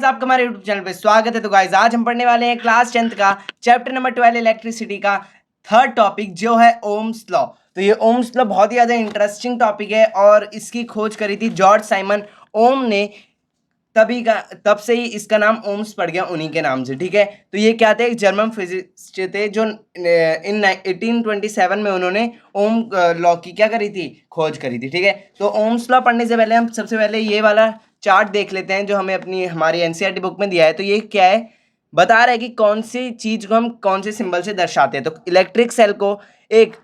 Guys, आपका हमारे YouTube channel पे स्वागत है। तो गाइस आज हम पढ़ने वाले हैं क्लास 10th का चैप्टर नंबर 12 इलेक्ट्रिसिटी का थर्ड टॉपिक जो है ओम्स लॉ। तो ये ओम्स लॉ बहुत ही ज़्यादा इंटरेस्टिंग टॉपिक है और इसकी खोज करी थी जॉर्ज साइमन ओम ने। तब से ही इसका नाम ओम्स पड़ गया उन्हीं के नाम से। ठीक है, तो ये क्या थे, एक जर्मन फिजिसिस्ट थे जो इन 1827 में उन्होंने ओम लॉ की क्या करी थी, खोज करी थी। ठीक है, तो ओम्स लॉ पढ़ने से पहले हम सबसे पहले ये वाला चार्ट देख लेते हैं जो हमें हमारी एनसीईआरटी बुक में दिया है। तो ये क्या है, बता रहा है कि कौन सी चीज़ को हम कौन से सिंबल से दर्शाते हैं। तो इलेक्ट्रिक सेल को एक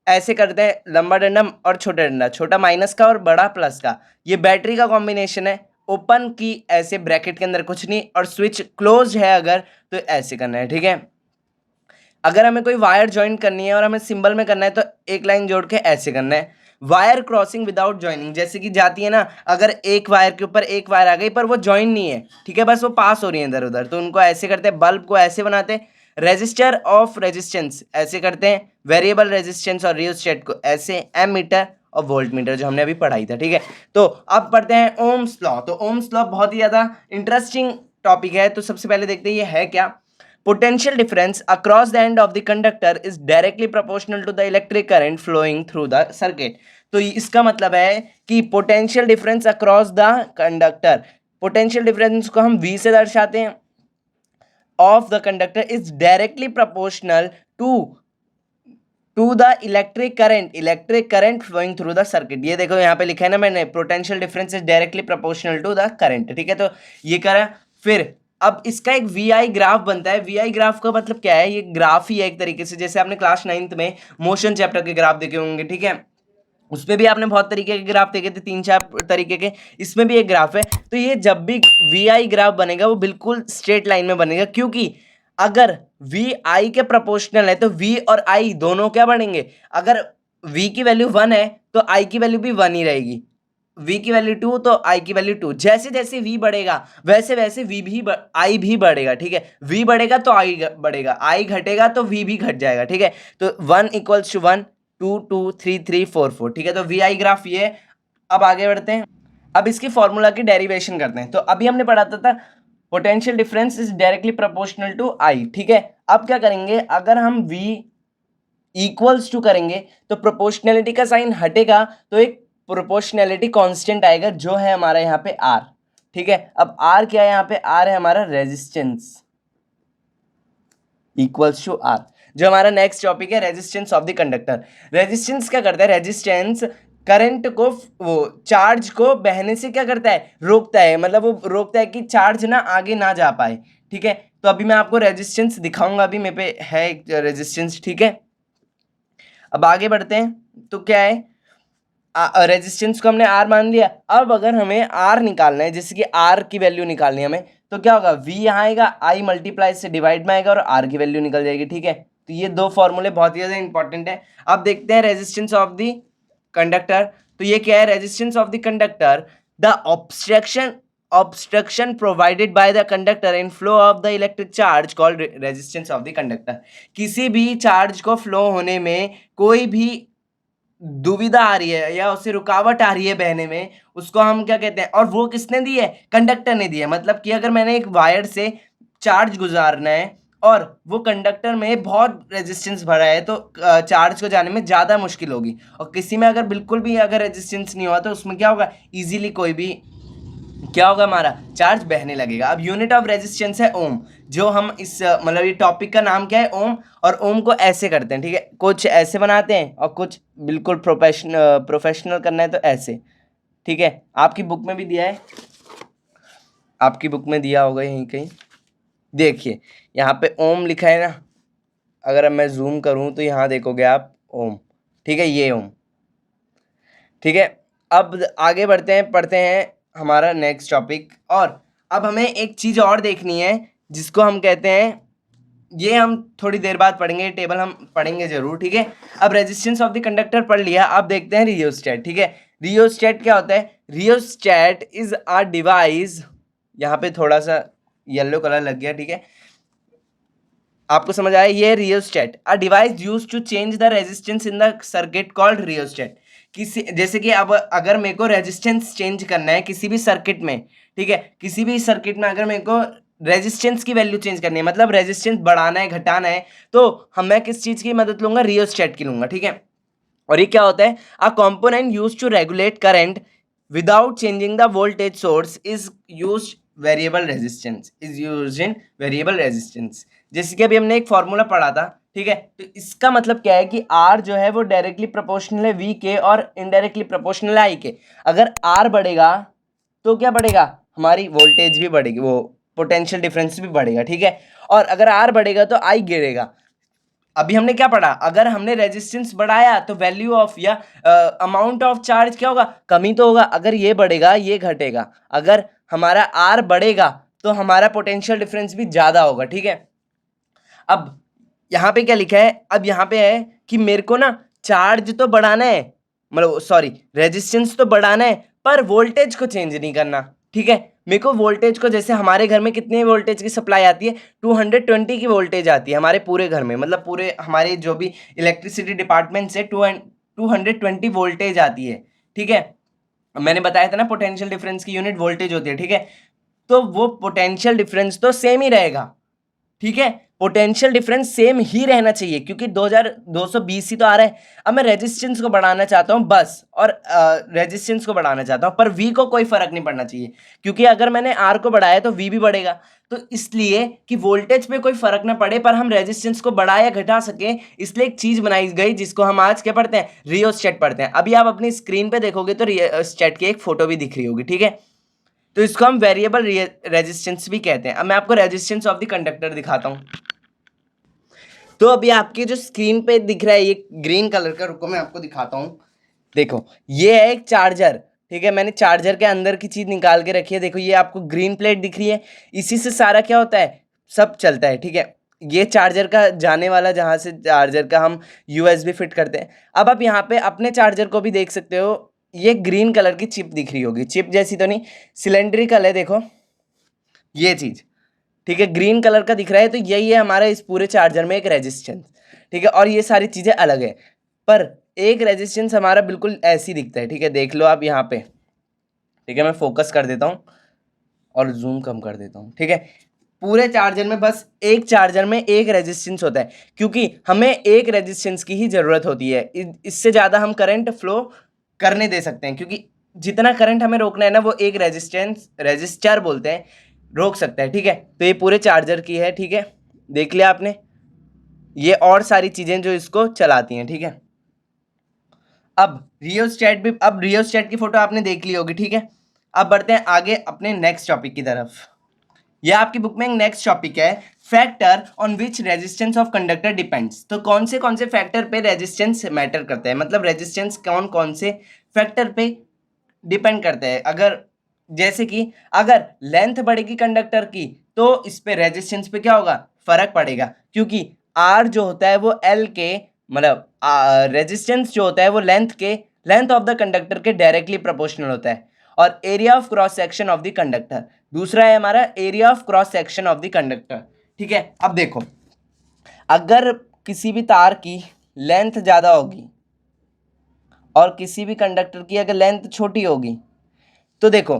ऐसे करते हैं, लंबा डंडा और छोटा डंडा, छोटा माइनस का और बड़ा प्लस का। ये बैटरी का कॉम्बिनेशन है। ओपन की ऐसे ब्रैकेट के अंदर कुछ नहीं, और स्विच क्लोज है अगर तो ऐसे करना है। ठीक है, अगर हमें कोई वायर ज्वाइन करनी है और हमें सिंबल में करना है तो एक लाइन जोड़ के ऐसे करना है। वायर क्रॉसिंग विदाउट ज्वाइनिंग, जैसे कि जाती है ना, अगर एक वायर के ऊपर एक वायर आ गई पर वो ज्वाइन नहीं है, ठीक है, बस वो पास हो रही है इधर उधर, तो उनको ऐसे करते हैं। बल्ब को ऐसे बनाते हैं। रेजिस्टर ऑफ रेजिस्टेंस ऐसे करते हैं। वेरिएबल रेजिस्टेंस और रियोस्टेट को ऐसे। एम मीटर और वोल्ट मीटर जो हमने अभी पढ़ाई था। ठीक है, तो अब पढ़ते हैं ओम्स लॉ। तो ओम्स लॉ बहुत ही ज़्यादा इंटरेस्टिंग टॉपिक है। तो सबसे पहले देखते हैं ये है क्या। Potential difference across the end of the conductor is directly proportional to the electric current flowing through the circuit. तो इसका मतलब है कि potential difference across the conductor, potential difference को हम V से दर्शाते हैं, of the conductor is directly proportional to the electric current flowing through the circuit. ये देखो यहाँ पे लिखा है ना मैंने, potential difference is directly proportional to the current. ठीक है, तो ये करा। फिर अब इसका एक वी ग्राफ बनता है। वी ग्राफ का मतलब क्या है, ये ग्राफ ही है एक तरीके से, जैसे आपने क्लास 9th में मोशन चैप्टर के ग्राफ देखे होंगे। ठीक है, उसमें भी आपने बहुत तरीके के ग्राफ देखे थे, 3-4 तरीके के। इसमें भी एक ग्राफ है। तो ये जब भी वी ग्राफ बनेगा वो बिल्कुल स्ट्रेट लाइन में बनेगा, क्योंकि अगर वी आई के प्रोपोर्शनल है तो वी और आई दोनों क्या बनेंगे। अगर वी की वैल्यू 1 है तो आई की वैल्यू भी 1 ही रहेगी। v की वैल्यू 2 तो i की वैल्यू 2। जैसे जैसे v बढ़ेगा वैसे वैसे i भी बढ़ेगा। ठीक है, v बढ़ेगा तो i बढ़ेगा, i घटेगा तो v भी घट जाएगा। ठीक है, तो 1 = 1, 2 2 3 3 4 4। ठीक है, तो vi ग्राफ ये है। अब आगे बढ़ते हैं। अब इसकी फॉर्मूला की डेरिवेशन करते हैं। तो अभी हमने पढ़ा था potential difference is directly proportional to i। ठीक है, अब क्या करेंगे, अगर हम v इक्वल्स टू करेंगे तो प्रोपोर्शनलिटी का साइन हटेगा तो एक प्रोपोर्शनैलिटी कांस्टेंट आएगा जो है हमारा यहाँ पे R। ठीक है, अब R क्या है, यहाँ पे R है हमारा रेजिस्टेंस इक्वल्स टू R। जो हमारा नेक्स्ट टॉपिक है resistance of the conductor. Resistance क्या करता है, रेजिस्टेंस करंट को, वो चार्ज को बहने से क्या करता है, रोकता है। मतलब वो रोकता है कि चार्ज ना आगे ना जा पाए। ठीक है, तो अभी मैं आपको रेजिस्टेंस दिखाऊंगा। अभी मेरे पे है एक रेजिस्टेंस। ठीक है, अब आगे बढ़ते हैं। तो क्या है, रेजिस्टेंस को हमने R मान लिया। अब अगर हमें R निकालना है, जैसे कि R की वैल्यू निकालनी है हमें, तो क्या होगा, V यहाँ आएगा, I मल्टीप्लाई से डिवाइड में आएगा और R की वैल्यू निकल जाएगी। ठीक है, तो ये दो फॉर्मूले बहुत ही ज़्यादा इंपॉर्टेंट है। अब देखते हैं रेजिस्टेंस ऑफ द कंडक्टर। तो ये क्या है, resistance of the conductor, the obstruction provided by the conductor in flow of the electric charge called resistance of the conductor। किसी भी चार्ज को फ्लो होने में कोई भी दुविधा आ रही है या उससे रुकावट आ रही है बहने में, उसको हम क्या कहते हैं, और वो किसने दी है, कंडक्टर ने दी है। मतलब कि अगर मैंने एक वायर से चार्ज गुजारना है और वो कंडक्टर में बहुत रेजिस्टेंस भरा है तो चार्ज को जाने में ज़्यादा मुश्किल होगी, और किसी में अगर बिल्कुल भी अगर रेजिस्टेंस नहीं हुआ तो उसमें क्या होगा, ईजिली कोई भी क्या होगा, हमारा चार्ज बहने लगेगा। अब यूनिट ऑफ रेजिस्टेंस है ओम। जो हम इस मतलब ये टॉपिक का नाम क्या है, ओम। और ओम को ऐसे करते हैं। ठीक है, कुछ ऐसे बनाते हैं और कुछ बिल्कुल प्रोफेशनल करना है तो ऐसे। ठीक है, आपकी बुक में भी दिया है, आपकी बुक में दिया होगा यहीं कहीं। देखिए यहाँ पे ओम लिखा है ना, अगर मैं जूम करूँ तो यहाँ देखोगे आप ओम। ठीक है, ये ओम। ठीक है, अब आगे बढ़ते हैं, पढ़ते हैं हमारा नेक्स्ट टॉपिक। और अब हमें एक चीज़ और देखनी है जिसको हम कहते हैं, ये हम थोड़ी देर बाद पढ़ेंगे, टेबल हम पढ़ेंगे जरूर। ठीक है, अब रेजिस्टेंस ऑफ द कंडक्टर पढ़ लिया। अब देखते हैं रियोस्टेट। ठीक है, रियोस्टेट क्या होता है, रियोस्टेट इज अ डिवाइस, यहाँ पे थोड़ा सा येलो कलर लग गया। ठीक है, आपको समझ आया, ये rheostat, a device used to change the resistance in the circuit called rheostat. किसी जैसे कि अब अगर मेरे को रेजिस्टेंस चेंज करना है किसी भी सर्किट में, ठीक है, किसी भी सर्किट में अगर मेरे को रेजिस्टेंस की वैल्यू चेंज करनी है, मतलब रेजिस्टेंस बढ़ाना है घटाना है, तो मैं किस चीज़ की मदद लूंगा? रियोस्टेट की लूंगा, ठीक है। और ये क्या होता है? A component used to regulate current without changing the voltage source is used variable resistance, is used in variable resistance. जैसे कि अभी हमने एक फॉर्मूला पढ़ा था, ठीक है, तो इसका मतलब क्या है कि आर जो है वो डायरेक्टली प्रोपोर्शनल है वी के और इनडायरेक्टली प्रोपोर्शनल है आई के। अगर आर बढ़ेगा तो क्या बढ़ेगा? हमारी वोल्टेज भी बढ़ेगी, वो पोटेंशियल डिफरेंस भी बढ़ेगा, ठीक है। और अगर आर बढ़ेगा तो आई गिरेगा। अभी हमने क्या पढ़ा? अगर हमने रेजिस्टेंस बढ़ाया तो वैल्यू ऑफ या अमाउंट ऑफ चार्ज क्या होगा? कमी तो होगा। अगर ये बढ़ेगा ये घटेगा। अगर हमारा आर बढ़ेगा तो हमारा पोटेंशियल डिफरेंस भी ज़्यादा होगा, ठीक है। अब यहाँ पे क्या लिखा है? अब यहाँ पे है कि मेरे को ना चार्ज तो बढ़ाना है, मतलब सॉरी रेजिस्टेंस तो बढ़ाना है, पर वोल्टेज को चेंज नहीं करना, ठीक है। मेरे को वोल्टेज को, जैसे हमारे घर में कितने वोल्टेज की सप्लाई आती है? 220 की वोल्टेज आती है हमारे पूरे घर में, मतलब पूरे हमारे जो भी इलेक्ट्रिसिटी डिपार्टमेंट से 220 वोल्टेज आती है, ठीक है। मैंने बताया था ना पोटेंशियल डिफरेंस की यूनिट वोल्टेज होती है, ठीक है। तो वो पोटेंशियल डिफरेंस तो सेम ही रहेगा, ठीक है। पोटेंशियल डिफरेंस सेम ही रहना चाहिए क्योंकि 2220 ही तो आ रहा है। अब मैं रेजिस्टेंस को बढ़ाना चाहता हूं बस, और रेजिस्टेंस को बढ़ाना चाहता हूं, पर वी को कोई फर्क नहीं पड़ना चाहिए क्योंकि अगर मैंने आर को बढ़ाया तो वी भी बढ़ेगा। तो इसलिए कि वोल्टेज पे कोई फर्क ना पड़े पर हम रेजिस्टेंस को बढ़ा या घटा सके, इसलिए एक चीज बनाई गई जिसको हम आज क्या पढ़ते हैं? रियोस्टेट पढ़ते हैं। अभी आप अपनी स्क्रीन पे देखोगे तो रियोस्टेट की एक फोटो भी दिख रही होगी, ठीक है। तो इसको हम वेरिएबल रेजिस्टेंस भी कहते हैं। अब मैं आपको रेजिस्टेंस ऑफ द कंडक्टर दिखाता हूं। तो अभी आपकी जो स्क्रीन पे दिख रहा है ये ग्रीन कलर का, रुको मैं आपको दिखाता हूँ। देखो ये है एक चार्जर, ठीक है। मैंने चार्जर के अंदर की चीज निकाल के रखी है। देखो ये आपको ग्रीन प्लेट दिख रही है, इसी से सारा क्या होता है? सब चलता है, ठीक है। ये चार्जर का जाने वाला, जहाँ से चार्जर का हम यूएसबी फिट करते हैं। अब आप यहाँ पे अपने चार्जर को भी देख सकते हो, ये ग्रीन कलर की चिप दिख रही होगी। चिप जैसी तो नहीं, सिलेंड्रिकल है, देखो ये चीज, ठीक है, ग्रीन कलर का दिख रहा है। तो यही है हमारा इस पूरे चार्जर में एक रेजिस्टेंस, ठीक है। और ये सारी चीज़ें अलग है, पर एक रेजिस्टेंस हमारा बिल्कुल ऐसी दिखता है, ठीक है। देख लो आप यहाँ पे, ठीक है। मैं फोकस कर देता हूँ और जूम कम कर देता हूँ, ठीक है। पूरे चार्जर में बस एक चार्जर में एक रेजिस्टेंस होता है क्योंकि हमें एक रेजिस्टेंस की ही ज़रूरत होती है। इससे ज़्यादा हम करंट फ्लो करने दे सकते हैं क्योंकि जितना करंट हमें रोकना है ना, वो एक रेजिस्टर बोलते हैं, रोक सकता है, ठीक है। तो ये पूरे चार्जर की है, ठीक है, देख लिया आपने। ये और सारी चीज़ें जो इसको चलाती हैं, ठीक है। अब रियोस्टेट की फोटो आपने देख ली होगी, ठीक है। अब बढ़ते हैं आगे अपने नेक्स्ट टॉपिक की तरफ। यह आपकी बुक में एक नेक्स्ट टॉपिक है, factor on which resistance of conductor depends. तो कौन से फैक्टर पे रेजिस्टेंस मैटर करता है, मतलब रेजिस्टेंस कौन से फैक्टर पे डिपेंड करता है। अगर जैसे कि अगर लेंथ बढ़ेगी कंडक्टर की तो इस पे रेजिस्टेंस पे क्या होगा? फर्क पड़ेगा क्योंकि आर जो होता है वो एल के, मतलब रेजिस्टेंस जो होता है वो लेंथ ऑफ द कंडक्टर के डायरेक्टली प्रोपोर्शनल होता है। और area of cross section of the conductor दूसरा है हमारा area of cross section of the conductor, ठीक है। अब देखो, अगर किसी भी तार की लेंथ ज़्यादा होगी और किसी भी कंडक्टर की अगर लेंथ छोटी होगी, तो देखो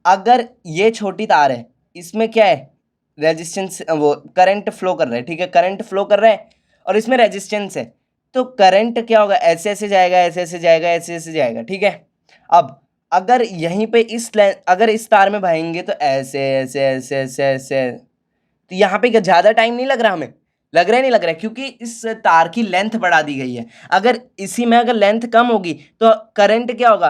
अगर ये छोटी तार है, इसमें क्या है? रेजिस्टेंस, वो करंट फ्लो कर रहा है, ठीक है, करंट फ्लो कर रहा है और इसमें रेजिस्टेंस है। तो करंट क्या होगा? ऐसे ऐसे जाएगा, ऐसे ऐसे जाएगा, ऐसे ऐसे जाएगा, ठीक है। अब अगर यहीं पे अगर इस तार में बहेंगे तो ऐसे ऐसे ऐसे ऐसे ऐसे, तो यहाँ पे क्या ज़्यादा टाइम नहीं लग रहा? हमें लग रहा है, नहीं लग रहा है, क्योंकि इस तार की लेंथ बढ़ा दी गई है। अगर इसी में अगर लेंथ कम होगी तो करंट क्या होगा?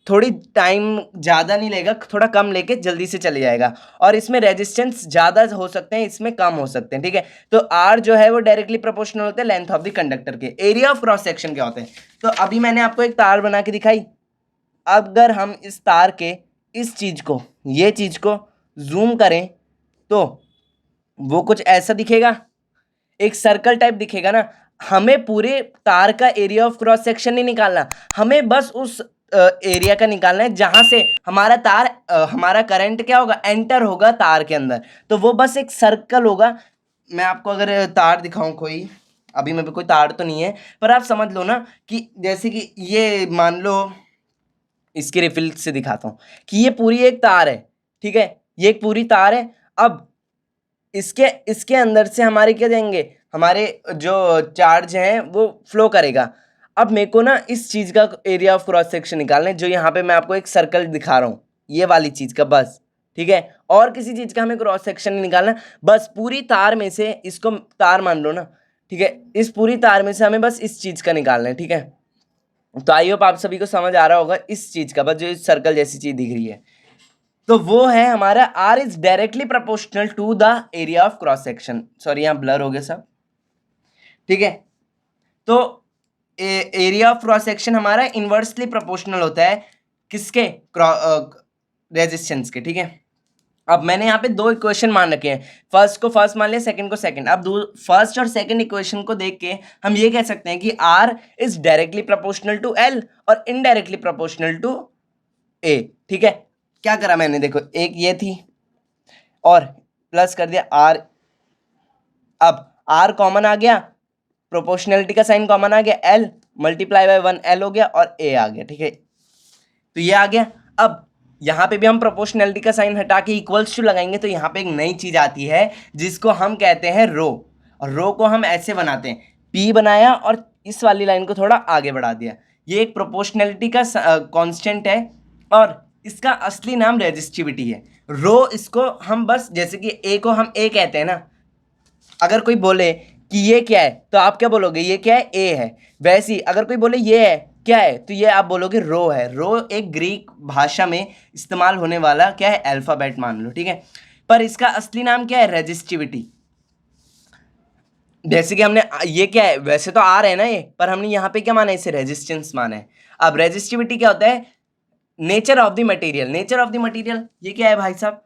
थोड़ी टाइम ज़्यादा नहीं लेगा, थोड़ा कम लेके जल्दी से चले जाएगा। और इसमें रेजिस्टेंस ज़्यादा हो सकते हैं, इसमें कम हो सकते हैं, ठीक है। तो आर जो है वो डायरेक्टली प्रोपोर्शनल होते हैं लेंथ ऑफ द कंडक्टर के। एरिया ऑफ क्रॉस सेक्शन क्या होते हैं? तो अभी मैंने आपको एक तार बना के दिखाई। अगर हम इस तार के इस चीज़ को, ये चीज़ को जूम करें तो वो कुछ ऐसा दिखेगा, एक सर्कल टाइप दिखेगा ना। हमें पूरे तार का एरिया ऑफ क्रॉस सेक्शन नहीं निकालना, हमें बस उस एरिया का निकालना है जहां से हमारा करंट क्या होगा? एंटर होगा तार के अंदर। तो वो बस एक सर्कल होगा। मैं आपको अगर तार दिखाऊं कोई, अभी मेरे पे कोई तार तो नहीं है, पर आप समझ लो ना कि जैसे कि ये मान लो, इसकी रिफिल से दिखाता हूँ कि ये पूरी एक तार है, ठीक है, ये एक पूरी तार है। अब इसके इसके अंदर से हमारे क्या जाएंगे, हमारे जो चार्ज हैं वो फ्लो करेगा। अब मेरे को ना इस चीज़ का एरिया ऑफ क्रॉस सेक्शन निकालना है, जो यहाँ पे मैं आपको एक सर्कल दिखा रहा हूँ, ये वाली चीज़ का, बस, ठीक है। और किसी चीज़ का हमें क्रॉस सेक्शन नहीं निकालना, बस पूरी तार में से, इसको तार मान लो ना, ठीक है, इस पूरी तार में से हमें बस इस चीज़ का निकालना है, ठीक है। तो आई होप आप सभी को समझ आ रहा होगा इस चीज़ का, बस जो इस सर्कल जैसी चीज़ दिख रही है, तो वो है हमारा R is directly proportional to the area of cross section. Sorry यहाँ ब्लर हो गया सब, ठीक है। तो एरिया ऑफ क्रॉस सेक्शन हमारा इनवर्सली प्रोपोर्शनल होता है किसके, रेजिस्टेंस के, ठीक है। अब मैंने यहाँ पे दो इक्वेशन मान रखे हैं, फर्स्ट को फर्स्ट मान लिया, सेकंड को सेकंड। अब फर्स्ट और सेकंड इक्वेशन को देख के हम ये कह सकते हैं कि R is directly proportional to L और इनडायरेक्टली प्रोपोर्शनल टू A, ठीक है। क्या करा मैंने, देखो एक ये थी और प्लस कर दिया R, अब R कॉमन आ गया, प्रोपोर्शनलिटी का साइन कॉमन आ गया, L मल्टीप्लाई बाय 1L हो गया और A आ गया, ठीक है। तो ये आ गया। अब यहाँ पे भी हम प्रोपोर्शनलिटी का साइन हटा के इक्वल्स टू लगाएंगे, तो यहाँ पे एक नई चीज़ आती है जिसको हम कहते हैं रो, और रो को हम ऐसे बनाते हैं, P बनाया और इस वाली लाइन को थोड़ा आगे बढ़ा दिया। ये एक प्रोपोर्शनलिटी का कांस्टेंट है और इसका असली नाम रेजिस्टिविटी है। रो इसको हम बस, जैसे कि A को हम A कहते हैं ना, अगर कोई बोले कि ये क्या है तो आप क्या बोलोगे, ये क्या है, ए है। वैसे ही अगर कोई बोले ये है क्या है, तो ये आप बोलोगे रो है। रो एक ग्रीक भाषा में इस्तेमाल होने वाला क्या है, अल्फाबेट मान लो, ठीक है। पर इसका असली नाम क्या है, रेजिस्टिविटी। जैसे कि हमने ये क्या है, वैसे तो आर है ना ये, पर हमने यहाँ पे क्या माना है, इसे रेजिस्टेंस माना है। अब रेजिस्टिविटी क्या होता है, nature of the material. Nature of the material ये क्या है भाई साहब,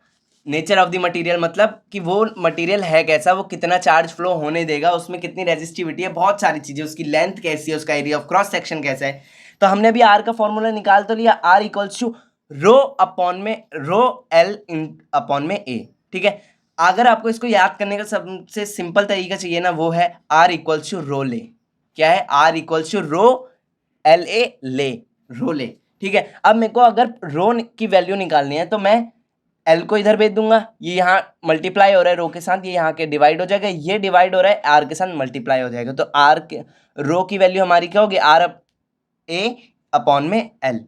नेचर ऑफ द मटेरियल मतलब कि वो मटेरियल है कैसा, वो कितना चार्ज फ्लो होने देगा, उसमें कितनी रेजिस्टिविटी है, बहुत सारी चीज़ें, उसकी लेंथ कैसी है, उसका एरिया ऑफ क्रॉस सेक्शन कैसा है। तो हमने अभी आर का फॉर्मूला निकाल तो लिया, R equals to rho upon में रो एल इन अपॉन में ए, ठीक है। अगर आपको इसको याद करने का सबसे सिंपल तरीका चाहिए ना, वो है R equals to row L. क्या है, R equals to rho L A L, rho ले, ठीक है। अब मेरे को अगर रो की वैल्यू निकालनी है तो मैं एल को इधर भेज दूंगा, ये यहाँ मल्टीप्लाई हो रहा है रो के साथ, ये यहाँ के डिवाइड हो जाएगा, ये डिवाइड हो रहा है आर के साथ मल्टीप्लाई हो जाएगा, तो आर के रो की वैल्यू हमारी क्या होगी, आर ए अपॉन में एल।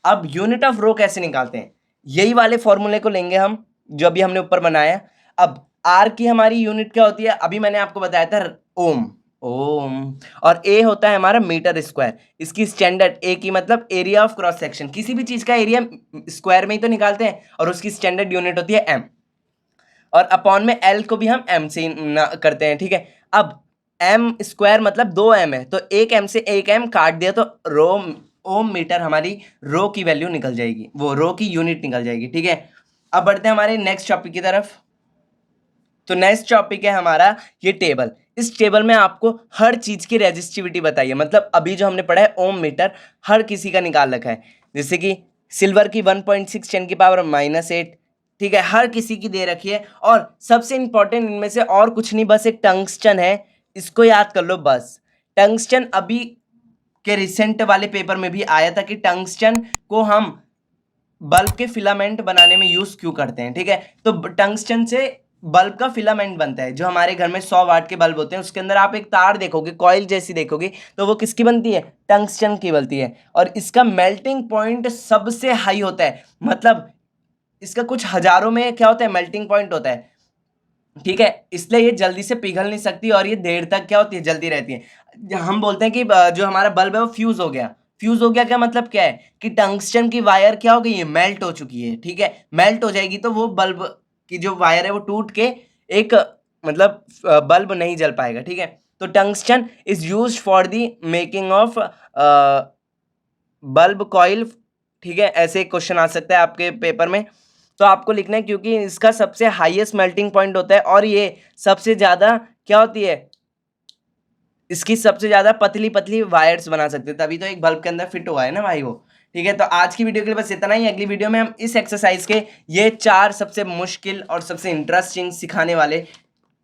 अब यूनिट ऑफ रो कैसे निकालते हैं, यही वाले फॉर्मूले को लेंगे हम जो अभी हमने ऊपर बनाया। अब आर की हमारी यूनिट क्या होती है, अभी मैंने आपको बताया था ओम, ओम, और ए होता है हमारा मीटर स्क्वायर। इसकी स्टैंडर्ड ए की मतलब एरिया ऑफ क्रॉस सेक्शन, किसी भी चीज का एरिया स्क्वायर में ही तो निकालते हैं, और उसकी स्टैंडर्ड यूनिट होती है एम, और अपॉन में एल को भी हम एम से करते हैं, ठीक है। अब एम स्क्वायर मतलब 2m है, तो एक एम से एक एम काट दिया तो रो ओम मीटर हमारी रो की वैल्यू निकल जाएगी, वो रो की यूनिट निकल जाएगी, ठीक है। अब बढ़ते हैं हमारे नेक्स्ट टॉपिक की तरफ। तो नेक्स्ट टॉपिक है हमारा ये टेबल। इस टेबल में आपको हर चीज की रेजिस्टिविटी बताइए, मतलब अभी जो हमने पढ़ा है ओम मीटर हर किसी का निकाल रखा है, जैसे कि सिल्वर की 1.6 10 की पावर -8, ठीक है, हर किसी की दे रखी है। और सबसे इंपॉर्टेंट इनमें से और कुछ नहीं, बस एक टंगस्टन है, इसको याद कर लो बस। टंगस्टन अभी के रिसेंट वाले पेपर में भी आया था कि टंगस्टन को हम बल्ब के फिलामेंट बनाने में यूज क्यों करते हैं, ठीक है। तो टंगस्टन से बल्ब का फिलामेंट बनता है, जो हमारे घर में 100 वाट के बल्ब होते हैं, उसके अंदर आप एक तार देखोगे, कॉइल जैसी देखोगे, तो वो किसकी बनती है, टंगस्टन की बनती है। और इसका मेल्टिंग पॉइंट सबसे हाई होता है, मतलब इसका कुछ हजारों में क्या होता है, मेल्टिंग पॉइंट होता है, ठीक है। इसलिए ये जल्दी से पिघल नहीं सकती और ये देर तक क्या होती है, जल्दी रहती है। हम बोलते हैं कि जो हमारा बल्ब है वो फ्यूज हो गया। फ्यूज हो गया क्या मतलब क्या है कि टंगस्टन की वायर क्या हो गई है, मेल्ट हो चुकी है, ठीक है। मेल्ट हो जाएगी तो वो बल्ब की जो वायर है वो टूट के एक मतलब बल्ब नहीं जल पाएगा, ठीक है। तो tungsten is used for the making of bulb coil, ठीक है। ऐसे क्वेश्चन आ सकता है आपके पेपर में, तो आपको लिखना है क्योंकि इसका सबसे हाईएस्ट मेल्टिंग पॉइंट होता है और ये सबसे ज़्यादा क्या होती है, इसकी सबसे ज़्यादा पतली पतली वायर्स बना सकते हैं, तभी तो एक बल्ब के अंदर फिट हुआ है ना भाई वो, ठीक है। तो आज की वीडियो के लिए बस इतना ही। अगली वीडियो में हम इस एक्सरसाइज के ये 4 सबसे मुश्किल और सबसे इंटरेस्टिंग सिखाने वाले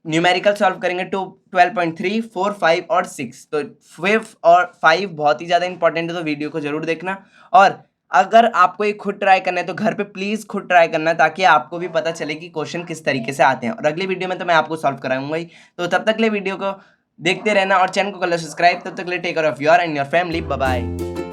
न्यूमेरिकल सॉल्व करेंगे 12.3, 4, 5 और 6। तो 5 और 5 बहुत ही ज़्यादा इंपॉर्टेंट है, तो वीडियो को जरूर देखना। और अगर आपको ये खुद ट्राई करना है तो घर पे प्लीज़ खुद ट्राई करना, ताकि आपको भी पता चले कि क्वेश्चन किस तरीके से आते हैं। और अगली वीडियो में तो मैं आपको सॉल्व कराऊंगा ही। तो तब तक के लिए वीडियो को देखते रहना और चैनल को कर लो सब्सक्राइब। तब तक के लिए take care of your and your family. Bye bye.